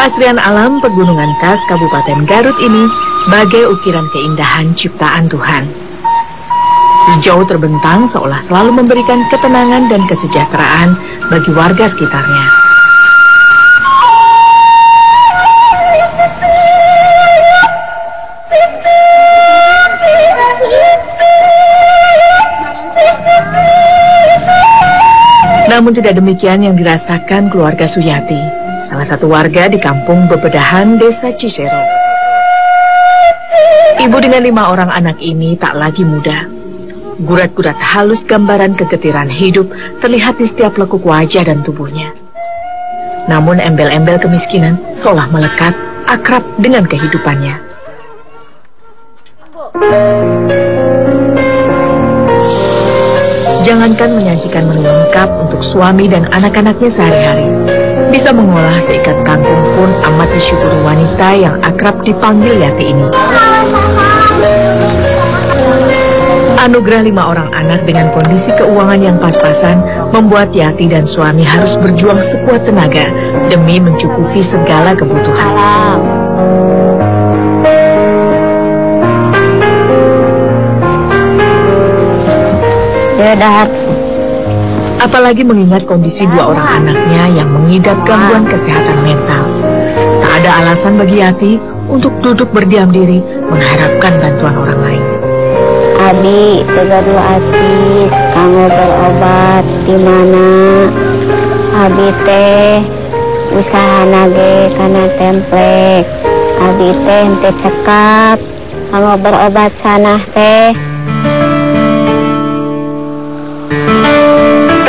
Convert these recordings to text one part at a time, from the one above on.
Keasrian alam pegunungan khas Kabupaten Garut ini bagai ukiran keindahan ciptaan Tuhan. Hijau terbentang seolah selalu memberikan ketenangan dan kesejahteraan bagi warga sekitarnya. Namun tidak demikian yang dirasakan keluarga Suyati, salah satu warga di kampung Bebedahan, Desa Cisero. Ibu dengan 5 orang anak ini tak lagi muda. Gurat-gurat halus gambaran kegetiran hidup terlihat di setiap lekuk wajah dan tubuhnya. Namun embel-embel kemiskinan seolah melekat akrab dengan kehidupannya. Jangankan menyajikan menu lengkap untuk suami dan anak-anaknya sehari-hari, bisa mengolah seikat kangkung pun amat disyukuri wanita yang akrab dipanggil Yati ini. Anugerah 5 orang anak dengan kondisi keuangan yang pas-pasan membuat Yati dan suami harus berjuang sekuat tenaga demi mencukupi segala kebutuhan. Apalagi mengingat kondisi 2 orang anaknya yang mengidap gangguan kesehatan mental. Tak ada alasan bagi Yati untuk duduk berdiam diri mengharapkan bantuan orang lain. Abi, tegadu acis, kamu berobat di mana? Abi teh usaha nage karena templek. Abi teh ente cekap, kamu berobat sana teh.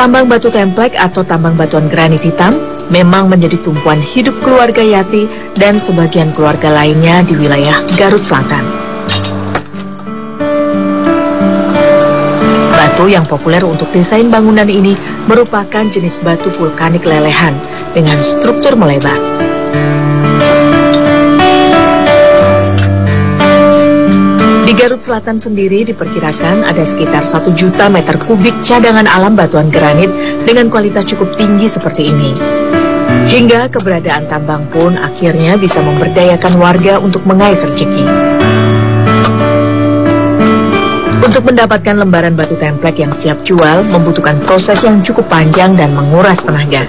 Tambang batu templek atau tambang batuan granit hitam memang menjadi tumpuan hidup keluarga Yati dan sebagian keluarga lainnya di wilayah Garut Selatan. Batu yang populer untuk desain bangunan ini merupakan jenis batu vulkanik lelehan dengan struktur melebar. Di Garut Selatan sendiri diperkirakan ada sekitar 1 juta meter kubik cadangan alam batuan granit dengan kualitas cukup tinggi seperti ini. Hingga keberadaan tambang pun akhirnya bisa memberdayakan warga untuk mengais rezeki. Untuk mendapatkan lembaran batu templek yang siap jual membutuhkan proses yang cukup panjang dan menguras tenaga.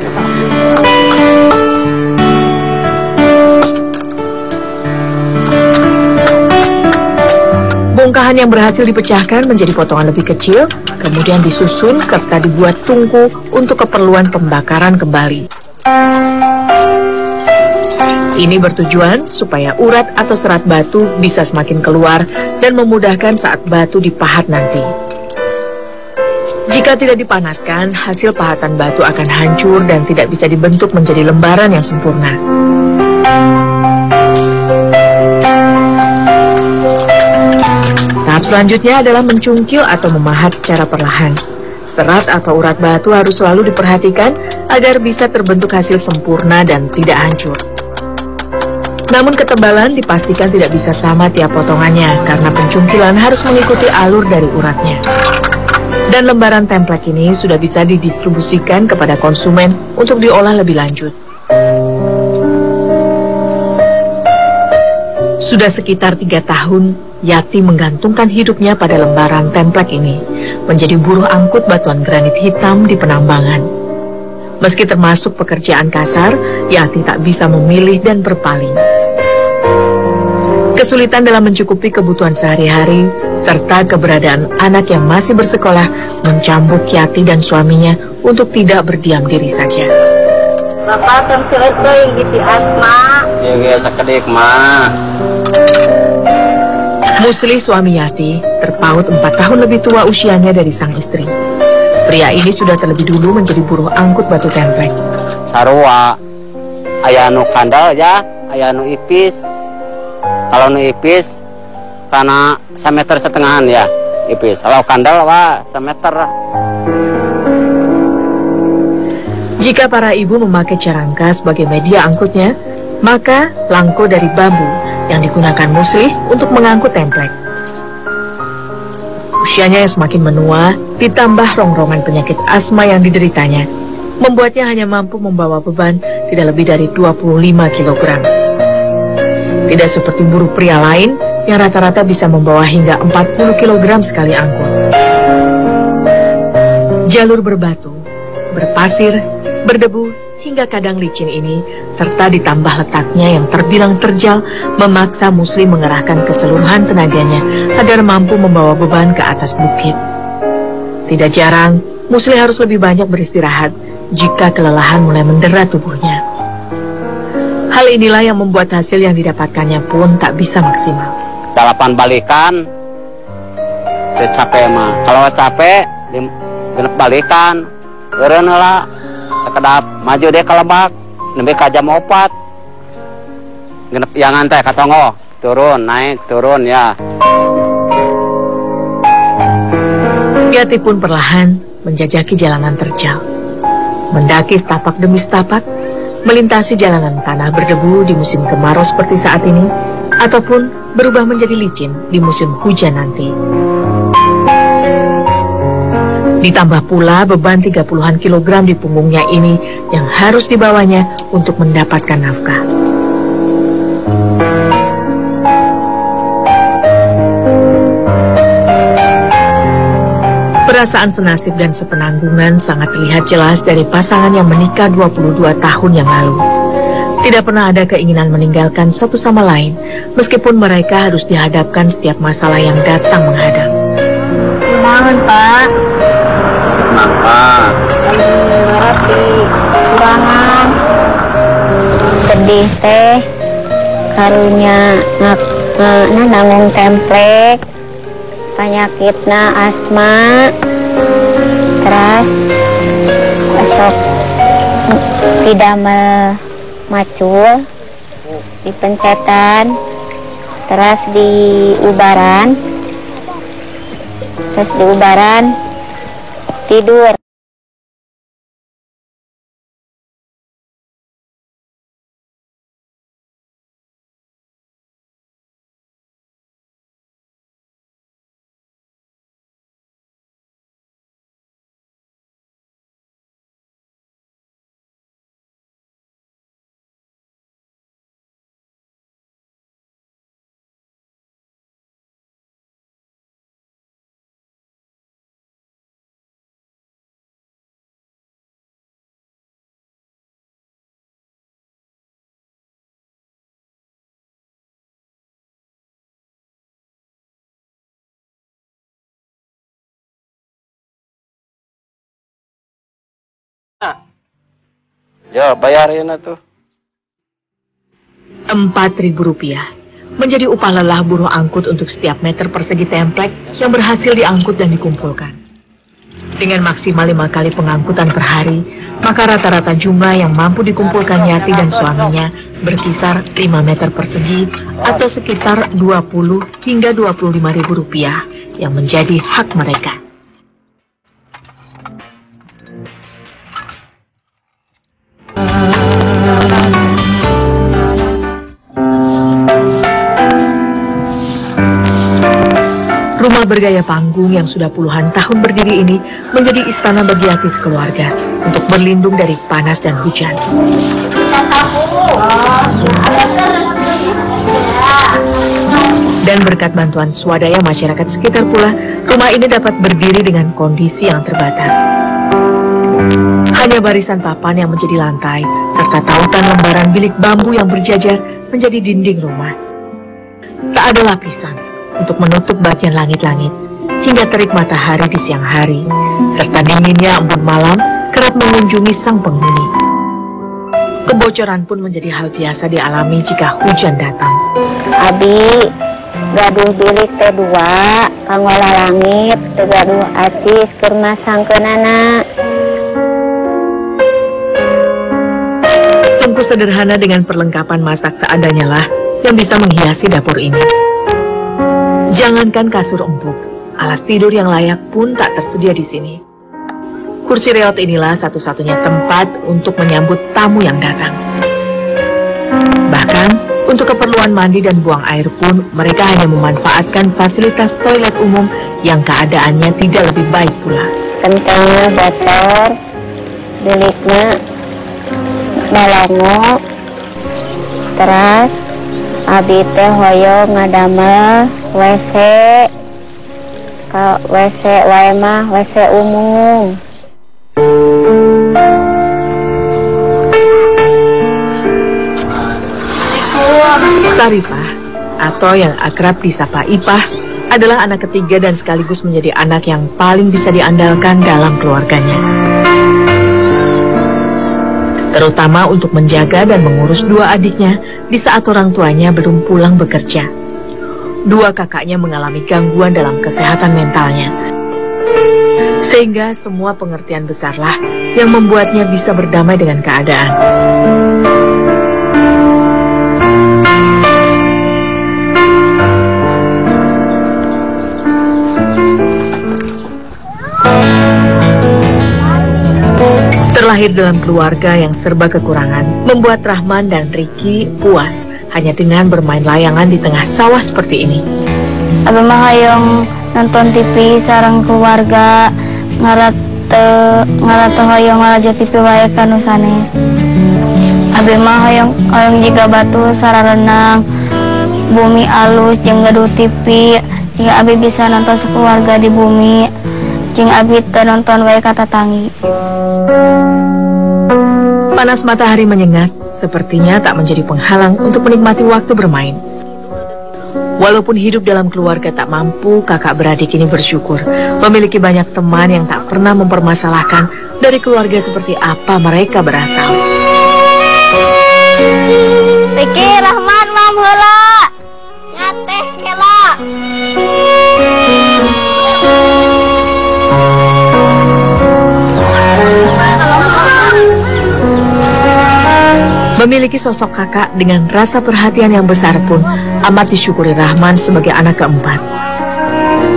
Bongkahan yang berhasil dipecahkan menjadi potongan lebih kecil, kemudian disusun serta dibuat tungku untuk keperluan pembakaran kembali. Ini bertujuan supaya urat atau serat batu bisa semakin keluar dan memudahkan saat batu dipahat nanti. Jika tidak dipanaskan, hasil pahatan batu akan hancur dan tidak bisa dibentuk menjadi lembaran yang sempurna. Tahap selanjutnya adalah mencungkil atau memahat secara perlahan. Serat atau urat batu harus selalu diperhatikan agar bisa terbentuk hasil sempurna dan tidak hancur. Namun ketebalan dipastikan tidak bisa sama tiap potongannya karena pencungkilan harus mengikuti alur dari uratnya. Dan lembaran templek ini sudah bisa didistribusikan kepada konsumen untuk diolah lebih lanjut. Sudah sekitar 3 tahun, Yati menggantungkan hidupnya pada lembaran templek ini, menjadi buruh angkut batuan granit hitam di penambangan. Meski termasuk pekerjaan kasar, Yati tak bisa memilih dan berpaling. Kesulitan dalam mencukupi kebutuhan sehari-hari, serta keberadaan anak yang masih bersekolah mencambuk Yati dan suaminya untuk tidak berdiam diri saja. Bapak temsilet yang bisi asma. Ya biasa kedik mah. Musli suami Yati terpaut 4 tahun lebih tua usianya dari sang istri. Pria ini sudah terlebih dulu menjadi buruh angkut batu templek. Sarua, aya nu kandal ya, aya nu ipis. Kalau nu ipis, karena 1,5 meter ya ipis. Kalau kandal wah 1 meter. Jika para ibu memakai carangka sebagai media angkutnya, maka langko dari bambu yang digunakan Musli untuk mengangkut templek. Usianya yang semakin menua, ditambah rongrongan penyakit asma yang dideritanya, membuatnya hanya mampu membawa beban tidak lebih dari 25 kilogram. Tidak seperti buruh pria lain yang rata-rata bisa membawa hingga 40 kilogram sekali angkut. Jalur berbatu, berpasir, berdebu, hingga kadang licin ini, serta ditambah letaknya yang terbilang terjal, memaksa Musli mengerahkan keseluruhan tenaganya agar mampu membawa beban ke atas bukit. Tidak jarang, Musli harus lebih banyak beristirahat jika kelelahan mulai mendera tubuhnya. Hal inilah yang membuat hasil yang didapatkannya pun tak bisa maksimal. Dalapan balikan, capek mah. Kalau capek, genep balikan, beureun heula. Sekedap maju deh ke Lebak, nembe ka jam 4. Genep yangan teh katongo, turun, naik, turun ya. Yati pun perlahan menjajaki jalanan terjal. Mendaki setapak demi setapak, melintasi jalanan tanah berdebu di musim kemarau seperti saat ini, ataupun berubah menjadi licin di musim hujan nanti. Ditambah pula beban 30-an kilogram di punggungnya ini yang harus dibawanya untuk mendapatkan nafkah. Perasaan senasib dan sepenanggungan sangat terlihat jelas dari pasangan yang menikah 22 tahun yang lalu. Tidak pernah ada keinginan meninggalkan satu sama lain, meskipun mereka harus dihadapkan setiap masalah yang datang menghadang. Kumaha, Pak? Nafas. Hati, kurangan. Sedih teh, karunya nanggung templek, penyakitna asma, terus esok tidak macul, dipencetan, terus diubaran, tidur. Ya, bayarin tuh. Rp4.000 menjadi upah lelah buruh angkut untuk setiap meter persegi templek yang berhasil diangkut dan dikumpulkan. Dengan maksimal 5 kali pengangkutan per hari, maka rata-rata jumlah yang mampu dikumpulkan Yati dan suaminya berkisar 5 meter persegi atau sekitar 20 hingga Rp25.000 yang menjadi hak mereka. Rumah bergaya panggung yang sudah puluhan tahun berdiri ini menjadi istana bagi Yati sekeluarga untuk berlindung dari panas dan hujan. Dan berkat bantuan swadaya masyarakat sekitar pula, rumah ini dapat berdiri dengan kondisi yang terbatas. Hanya barisan papan yang menjadi lantai, serta tautan lembaran bilik bambu yang berjajar menjadi dinding rumah. Tak ada lapisan untuk menutup bagian langit-langit, hingga terik matahari di siang hari, serta dinginnya embun malam kerap mengunjungi sang penghuni. Kebocoran pun menjadi hal biasa dialami jika hujan datang. Abi, gaduh bilik T2, kangola langit, gaduh acis, kermasangkeunana. Tungku sederhana dengan perlengkapan masak seadanya lah yang bisa menghiasi dapur ini. Jangankan kasur empuk, alas tidur yang layak pun tak tersedia di sini. Kursi reot inilah satu-satunya tempat untuk menyambut tamu yang datang. Bahkan, untuk keperluan mandi dan buang air pun, mereka hanya memanfaatkan fasilitas toilet umum yang keadaannya tidak lebih baik pula. Kentangnya bocor, biliknya nolongo. Terus abi teh hoyong ngadamel WC. Ka WC wae mah WC umum. Saripah, atau yang akrab disapa Ipah, adalah anak ketiga dan sekaligus menjadi anak yang paling bisa diandalkan dalam keluarganya. Terutama untuk menjaga dan mengurus dua adiknya di saat orang tuanya belum pulang bekerja. Dua kakaknya mengalami gangguan dalam kesehatan mentalnya, sehingga semua pengertian besarlah yang membuatnya bisa berdamai dengan keadaan. Terlahir dalam keluarga yang serba kekurangan, membuat Rahman dan Riki puas hanya dengan bermain layangan di tengah sawah seperti ini. Abi mah hayang nonton TV sareng keluarga, ngarate hayang ngalaja TV wae kanu sanes. Abi mah hayang jiga batu sararenang, bumi alus jeung gaduh TV, jika abi bisa nonton sekeluarga di bumi, jeung abi teu nonton wae ka tatangi. Panas matahari menyengat, sepertinya tak menjadi penghalang untuk menikmati waktu bermain. Walaupun hidup dalam keluarga tak mampu, kakak beradik ini bersyukur memiliki banyak teman yang tak pernah mempermasalahkan dari keluarga seperti apa mereka berasal. Riki, Rahman, mam heula. Nyateh kela. Memiliki sosok kakak dengan rasa perhatian yang besar pun amat disyukuri Rahman sebagai anak keempat.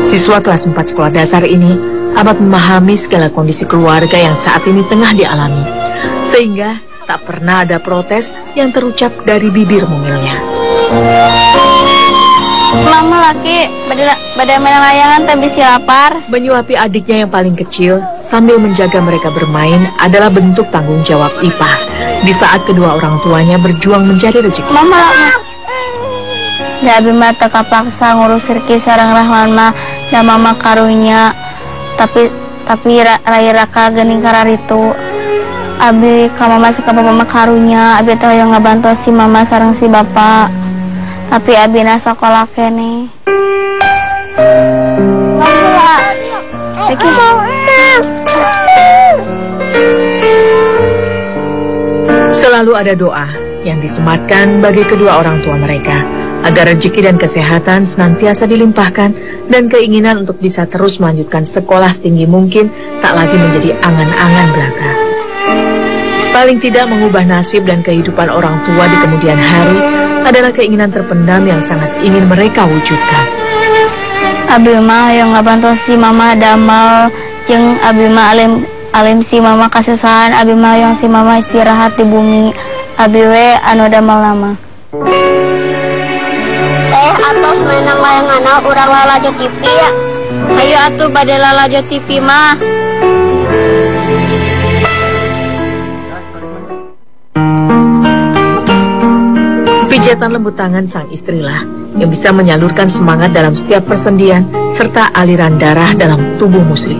Siswa kelas 4 sekolah dasar ini amat memahami segala kondisi keluarga yang saat ini tengah dialami, sehingga tak pernah ada protes yang terucap dari bibir mungilnya. Mama laki, badai main layangan tapi si lapar. Menyuapi adiknya yang paling kecil sambil menjaga mereka bermain adalah bentuk tanggung jawab Ipah di saat kedua orang tuanya berjuang mencari rezeki. Mama da abi mah teu kapaksa ngurus Riki sareng Rahman mah da mama karunya, tapi rai raka geuning kararitu. Abi ka mama ka mama karunya, abi teh hoyong ngabantu si mama sareng si bapa. Tapi abi na sakola kene. Mama. Riki. Selalu ada doa yang disematkan bagi kedua orang tua mereka agar rezeki dan kesehatan senantiasa dilimpahkan dan keinginan untuk bisa terus melanjutkan sekolah setinggi mungkin tak lagi menjadi angan-angan belaka. Paling tidak mengubah nasib dan kehidupan orang tua di kemudian hari adalah keinginan terpendam yang sangat ingin mereka wujudkan. Abi mah yang ngabantu si mama damel jeung abi mah alim si mama kasusahan, abi mah yang si mama istirahat di bumi. Abi we anu damel nama. Atos mainan layangan urang lalajo TV ya. Hayu atuh bade lalajo TV mah. Pijatan lembut tangan sang istrilah yang bisa menyalurkan semangat dalam setiap persendian serta aliran darah dalam tubuh Musli.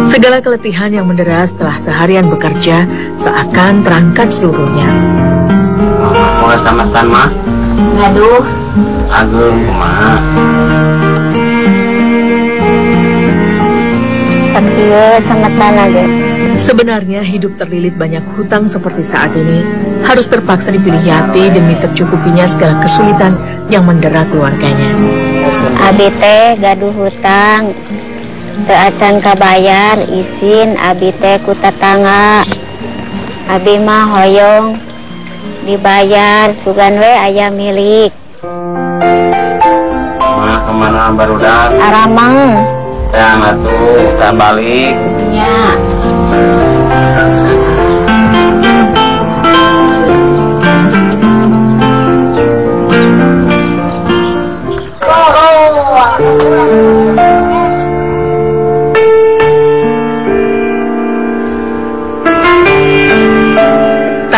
Segala keletihan yang mendera setelah seharian bekerja seakan terangkat seluruhnya. Mau samatan mah? Ngaduh. Agung kumaha? Sakieu samatan lagi. Sebenarnya hidup terlilit banyak hutang seperti saat ini harus terpaksa dipilih Yati demi tercukupinya segala kesulitan yang mendera keluarganya. Abi teh gaduh hutang, teu acan kabayar, izin abi teh ku tetangga. Abi mah hoyong dibayar, sugan we aya milik. Mah kemana barudak? Aramang. Teh atuh teh balik. Ya.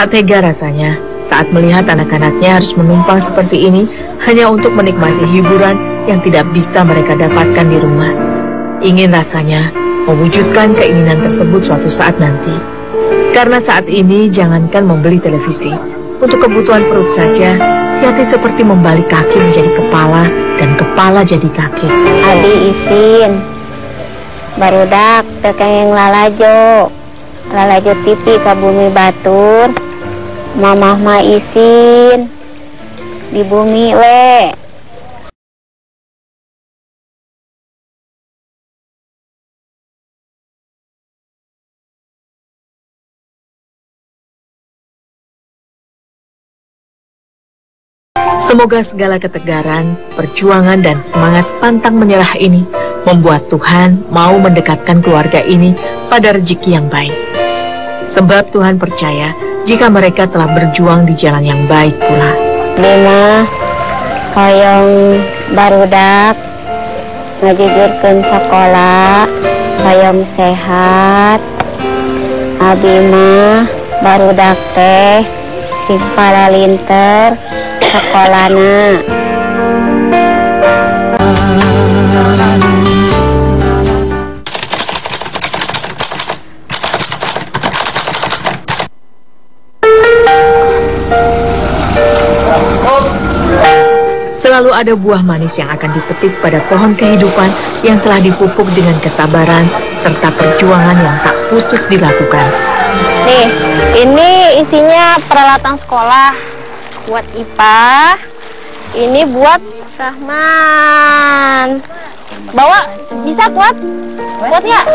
Tak tega rasanya saat melihat anak-anaknya harus menumpang seperti ini hanya untuk menikmati hiburan yang tidak bisa mereka dapatkan di rumah. Ingin rasanya mewujudkan keinginan tersebut suatu saat nanti. Karena saat ini jangankan membeli televisi, untuk kebutuhan perut saja, Yati seperti membalik kaki menjadi kepala dan kepala jadi kaki. Abi isin, barudak tekeng lalajo TV ke bumi batur, mamah mah isin di bumi we. Semoga segala ketegaran, perjuangan, dan semangat pantang menyerah ini membuat Tuhan mau mendekatkan keluarga ini pada rezeki yang baik. Sebab Tuhan percaya jika mereka telah berjuang di jalan yang baik pula. Bima hoyong barudak ngajujurkeun sekolah, hoyong sehat. Abi mah barudak teh sing paralinter sekolahna. Selalu ada buah manis yang akan dipetik pada pohon kehidupan yang telah dipupuk dengan kesabaran serta perjuangan yang tak putus dilakukan. Nih, ini isinya peralatan sekolah buat IPA. Ini buat Rahman. Bawa bisa kuat? Kuat nggak?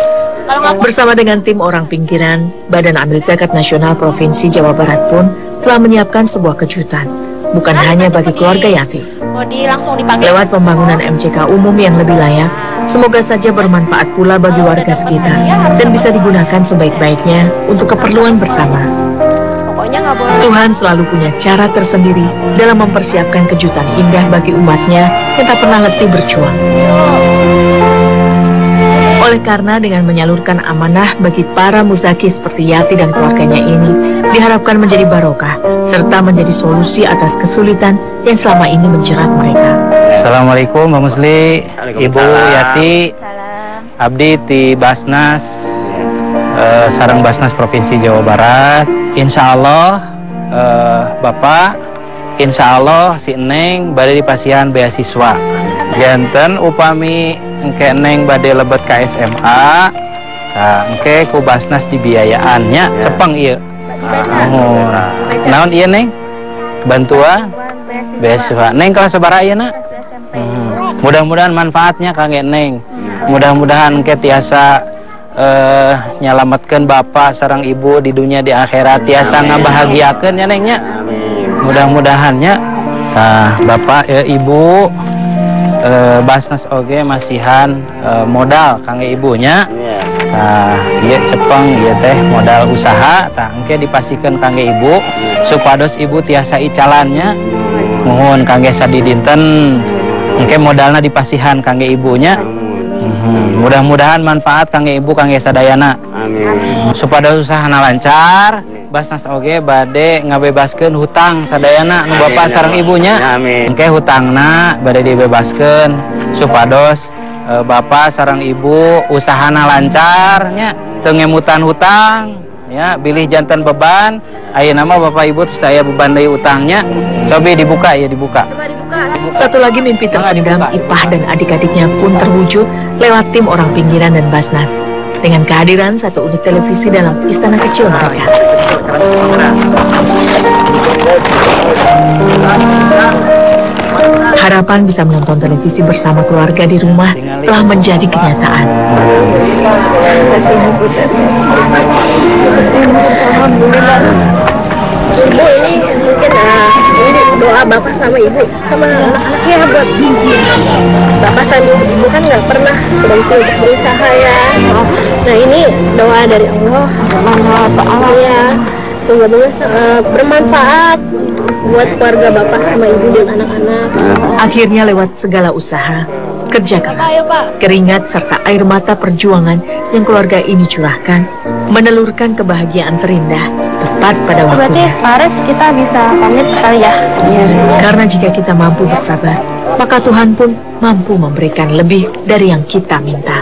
Kalau nggak kuat. Bersama dengan tim orang pinggiran, Badan Amil Zakat Nasional Provinsi Jawa Barat pun telah menyiapkan sebuah kejutan, bukan hanya bagi keluarga Yati. Langsung dipanggil. Lewat pembangunan MCK umum yang lebih layak, semoga saja bermanfaat pula bagi warga sekitar dan bisa digunakan sebaik-baiknya untuk keperluan bersama. Tuhan selalu punya cara tersendiri dalam mempersiapkan kejutan indah bagi umatnya yang tak pernah letih berjuang. Oleh karena dengan menyalurkan amanah bagi para muzaki seperti Yati dan keluarganya ini diharapkan menjadi barokah serta menjadi solusi atas kesulitan yang selama ini menjerat mereka. Assalamualaikum Mbak Musli, Ibu Yati, abdi di Basnas, Sarang Basnas Provinsi Jawa Barat. Insya Allah Bapak, insya Allah si Neng bade dipasihan beasiswa. Janten upami engke Neng bade lebet ke SMA, engke ku Basnas dibiayaannya cepeng iya. Naon iya Neng? Bantuan beasiswa. Neng kelas sabaraha ieu na? Mudah-mudahan manfaatnya kangge Neng. Mudah-mudahan engke tiasa nyalametkeun bapak sareng ibu di dunia di akhirat, tiasa ngabahagiakeun ya Neng nya. Mudah-mudahannya bapak ibu Basnas oge masihan modal kangge ibunya. Ieu cepeng ieu teh modal usaha tah engke dipasikeun kangge ibu supados ibu tiasa icalannya. Mohon kangge sadi dinten engke modalna dipasihan kangge ibunya. Mudah-mudahan manfaat kangge ibu kangge sadayana. Amin. Supados usahana lancar, Basnas oge bade ngabebaskeun hutang sadayana nu bapak sareng ibunya. Engke hutangna bade dibebaskeun supados bapak sareng ibu usahana lancarnya teu ngemutan hutang ya, bilih janten beban. Ayeuna mah bapak ibu terus aya beban deui utangnya. Coba dibuka ya, dibuka. Satu lagi mimpi terpendam Ipah dan adik-adiknya pun terwujud lewat tim orang pinggiran dan Basnas dengan kehadiran satu unit televisi dalam istana kecil mereka. Harapan bisa menonton televisi bersama keluarga di rumah telah menjadi kenyataan. Ibu ini mungkin ini doa bapak sama ibu sama anak-anaknya buat bapak sama ibu kan nggak pernah berhenti untuk berusaha ya. Nah ini doa dari Allah ya, semoga bermanfaat buat keluarga bapak sama ibu dan anak-anak. Akhirnya lewat segala usaha, kerja keras, keringat serta air mata perjuangan yang keluarga ini curahkan menelurkan kebahagiaan terindah tepat pada Berarti waktunya. Faris kita bisa pamit kali ya? Karena jika kita mampu bersabar, maka Tuhan pun mampu memberikan lebih dari yang kita minta.